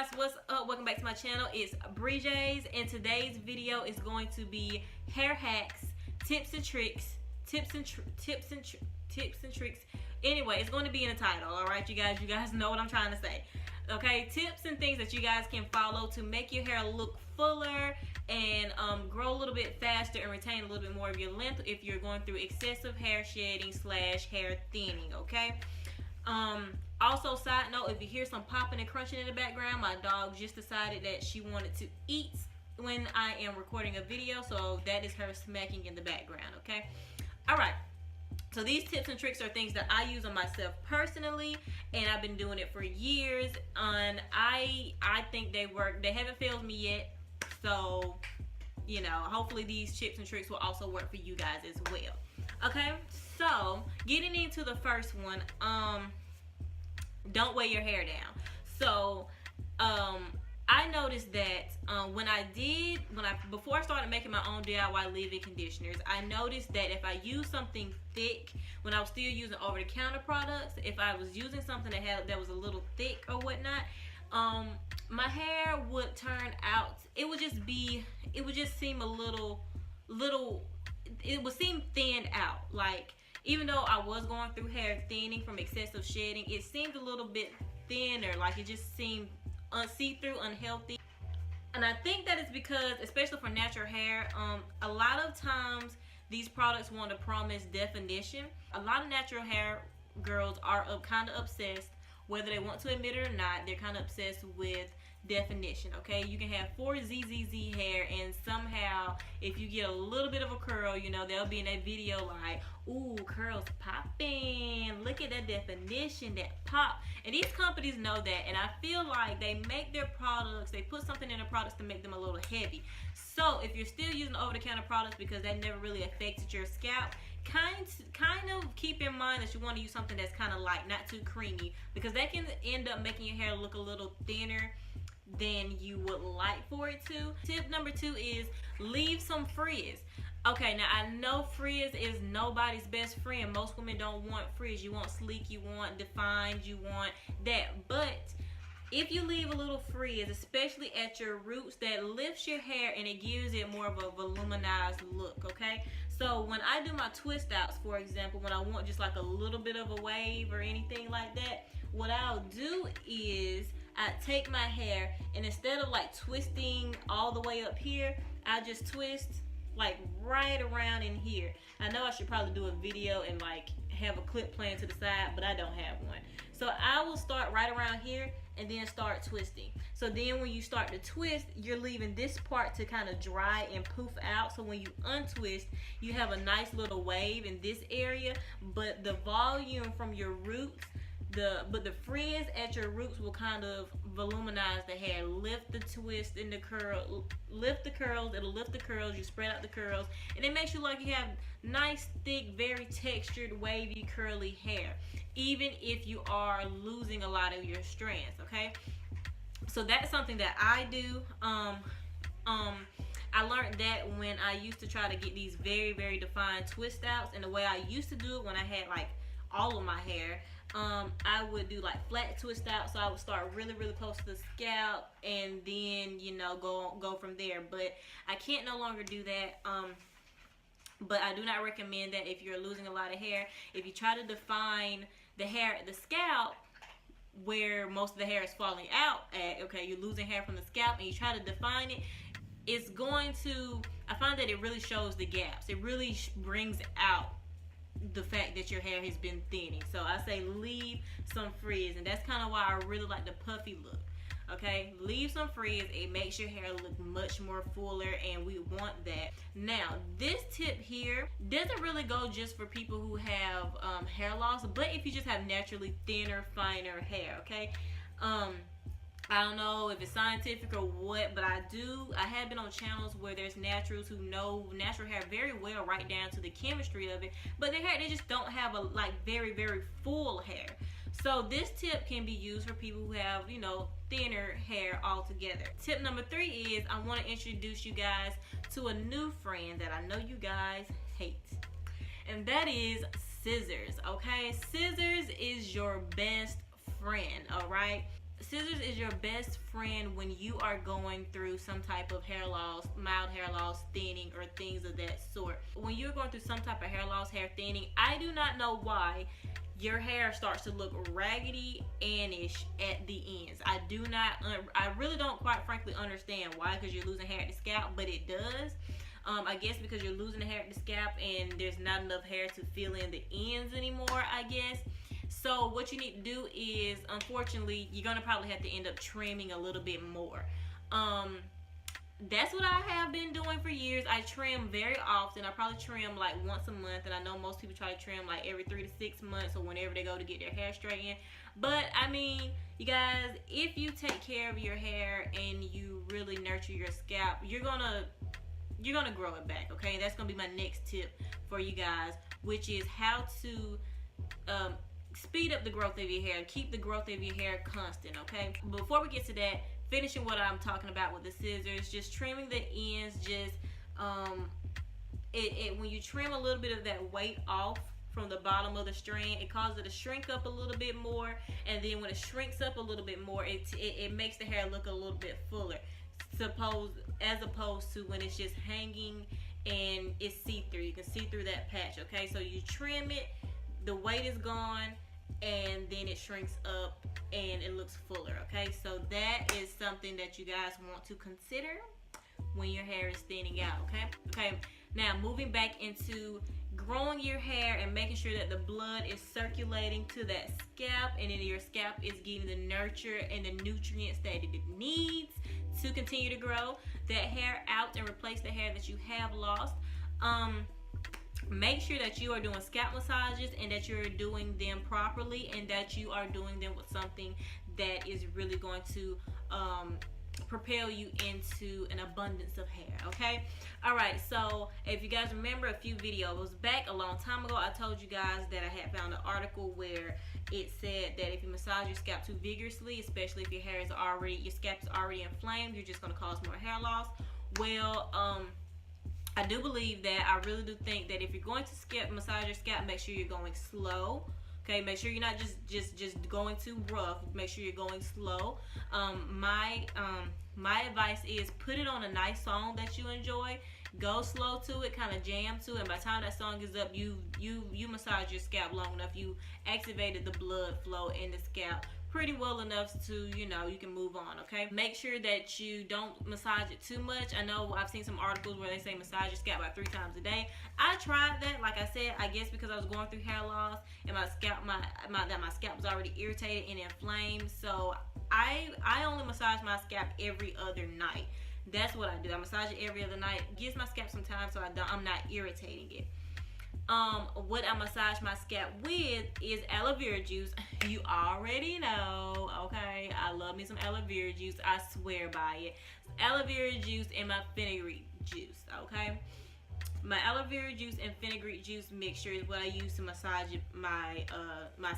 guys, what's up? Welcome back to my channel. It's Bree-Jays, and today's video is going to be hair hacks, tips and tricks, tips and tricks. Anyway, it's going to be in the title. All right, you guys know what I'm trying to say. Okay, tips and things that you guys can follow to make your hair look fuller and grow a little bit faster and retain a little bit more of your length if you're going through excessive hair shedding / hair thinning. Okay. Also, side note, if you hear some popping and crunching in the background, my dog just decided that she wanted to eat when I am recording a video, so that is her smacking in the background. Okay. All right. So these tips and tricks are things that I use on myself personally, and I've been doing it for years, and I think they work. They haven't failed me yet, so you know, hopefully these tips and tricks will also work for you guys as well. Okay, so getting into the first one, don't weigh your hair down. So I noticed that before I started making my own DIY leave-in conditioners, I noticed that if I use something thick, when I was still using over-the-counter products, if I was using something that was a little thick or whatnot, my hair would turn out, it would just seem a little, it would seem thinned out. Like, even though I was going through hair thinning from excessive shedding, it seemed a little bit thinner, like it just seemed see-through, unhealthy. And I think that is because, especially for natural hair, a lot of times these products want to promise definition. A lot of natural hair girls are kind of obsessed, whether they want to admit it or not, they're kind of obsessed with definition. Okay, you can have 4ZZZ hair, and somehow if you get a little bit of a curl, you know, they'll be in that video like, ooh, curls popping, look at that definition, that pop. And these companies know that, and I feel like they make their products, they put something in the products to make them a little heavy. So if you're still using over-the-counter products because that never really affected your scalp, kind of keep in mind that you want to use something that's kind of light, not too creamy, because that can end up making your hair look a little thinner than you would like for it to. Tip number 2 is leave some frizz. Okay, now I know frizz is nobody's best friend. Most women don't want frizz. You want sleek, you want defined, you want that. But if you leave a little frizz, especially at your roots, that lifts your hair and it gives it more of a voluminized look. Okay, so when I do my twist outs, for example, when I want just like a little bit of a wave or anything like that, what I'll do is I take my hair, and instead of like twisting all the way up here, I just twist like right around in here. I know I should probably do a video and like have a clip playing to the side, but I don't have one. So I will start right around here and then start twisting. So then when you start to twist, you're leaving this part to kind of dry and poof out. So when you untwist, you have a nice little wave in this area, but the volume from your roots, but the frizz at your roots will kind of voluminize the hair, lift the twist and the curl, lift the curls. It'll lift the curls. You spread out the curls, and it makes you like you have nice, thick, very textured, wavy, curly hair, even if you are losing a lot of your strands. Okay, so that's something that I do. I learned that when I used to try to get these very, very defined twist outs, and the way I used to do it when I had like all of my hair, I would do like flat twist out. So I would start really, really close to the scalp, and then, you know, go from there. But I can't no longer do that. But I do not recommend that if you're losing a lot of hair. If you try to define the hair at the scalp, where most of the hair is falling out at, okay, you're losing hair from the scalp, and you try to define it, it's going to, I find that it really shows the gaps. It really brings out the fact that your hair has been thinning. So I say leave some frizz, and that's kind of why I really like the puffy look. Okay, leave some frizz. It makes your hair look much more fuller, and we want that. Now, this tip here doesn't really go just for people who have hair loss, but if you just have naturally thinner, finer hair. Okay, I don't know if it's scientific or what, but I have been on channels where there's naturals who know natural hair very well, right down to the chemistry of it, but their hair, they just don't have a like very, very full hair. So this tip can be used for people who have, you know, thinner hair altogether. Tip number 3 is I want to introduce you guys to a new friend that I know you guys hate, and that is scissors. Okay, scissors is your best friend. All right, scissors is your best friend when you are going through some type of hair loss, mild hair loss, thinning, or things of that sort. When you're going through some type of hair loss, hair thinning, I do not know why your hair starts to look raggedy and-ish at the ends. I really don't quite frankly understand why, because you're losing hair at the scalp, but it does. I guess because you're losing the hair at the scalp and there's not enough hair to fill in the ends anymore, I guess. So what you need to do is, unfortunately, you're going to probably have to end up trimming a little bit more. That's what I have been doing for years. I trim very often. I probably trim like once a month, and I know most people try to trim like every 3 to 6 months or whenever they go to get their hair straightened. But I mean, you guys, if you take care of your hair and you really nurture your scalp, you're gonna grow it back, okay? That's gonna be my next tip for you guys, which is how to speed up the growth of your hair, keep the growth of your hair constant, okay? Before we get to that, finishing what I'm talking about with the scissors, just trimming the ends, just when you trim a little bit of that weight off from the bottom of the strand, it causes it to shrink up a little bit more, and then when it shrinks up a little bit more, it makes the hair look a little bit fuller, as opposed to when it's just hanging and it's see-through. You can see through that patch, okay? So you trim it, the weight is gone, and then it shrinks up and it looks fuller, okay? So that is something that you guys want to consider when your hair is thinning out, okay? Now moving back into growing your hair and making sure that the blood is circulating to that scalp, and then your scalp is getting the nurture and the nutrients that it needs to continue to grow that hair out and replace the hair that you have lost. Make sure that you are doing scalp massages and that you're doing them properly, and that you are doing them with something that is really going to propel you into an abundance of hair, okay? All right, so if you guys remember a few videos back a long time ago, I told you guys that I had found an article where it said that if you massage your scalp too vigorously, especially if your scalp is already inflamed, you're just going to cause more hair loss. Well, I do believe that. I really do think that if you're going to massage your scalp, make sure you're going slow. Okay, make sure you're not just going too rough. Make sure you're going slow. My advice is put it on a nice song that you enjoy. Go slow to it, kind of jam to it. And by the time that song is up, you massage your scalp long enough. You activated the blood flow in the scalp pretty well enough to, you can move on, okay? Make sure that you don't massage it too much. I know I've seen some articles where they say massage your scalp about 3 times a day. I tried that, like I said, I guess because I was going through hair loss and my scalp was already irritated and inflamed. So I only massage my scalp every other night. That's what I do. I massage it every other night. Gives my scalp some time so I'm not irritating it. What I massage my scalp with is aloe vera juice. You already know, okay? I love me some aloe vera juice. I swear by it. Aloe vera juice and my fenugreek juice, okay? My aloe vera juice and fenugreek juice mixture is what I use to massage my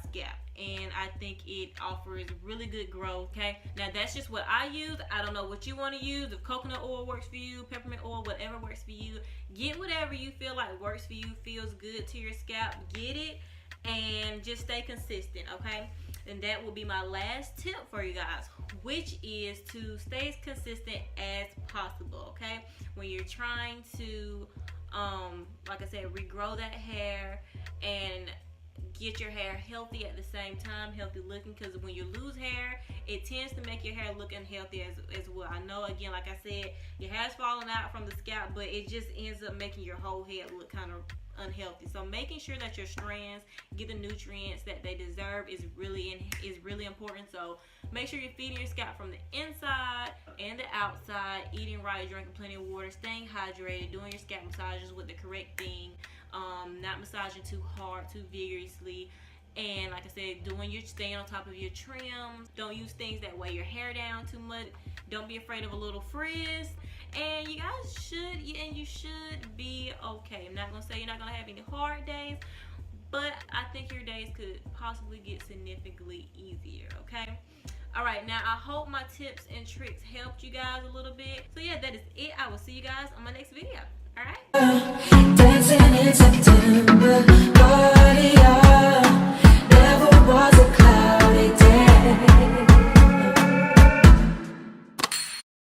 scalp, and I think it offers really good growth, okay? Now that's just what I use. I don't know what you want to use. If coconut oil works for you, peppermint oil, whatever works for you, get whatever you feel like works for you, feels good to your scalp, get it, and just stay consistent, okay? And that will be my last tip for you guys, which is to stay as consistent as possible, okay? When you're trying to like I said, regrow that hair and get your hair healthy at the same time, healthy looking, because when you lose hair, it tends to make your hair look unhealthy as well. I know, again, like I said, your hair's falling out from the scalp, but it just ends up making your whole head look kind of unhealthy. So making sure that your strands get the nutrients that they deserve is really important. So make sure you're feeding your scalp from the inside and the outside, eating right, drinking plenty of water, staying hydrated, doing your scalp massages with the correct thing, not massaging too hard, too vigorously. And like I said, staying on top of your trims. Don't use things that weigh your hair down too much. Don't be afraid of a little frizz. And you guys should be okay. I'm not gonna say you're not gonna have any hard days, but I think your days could possibly get significantly easier, okay? All right, now I hope my tips and tricks helped you guys a little bit. So yeah, that is it. I will see you guys on my next video. All right? Dancing in September, party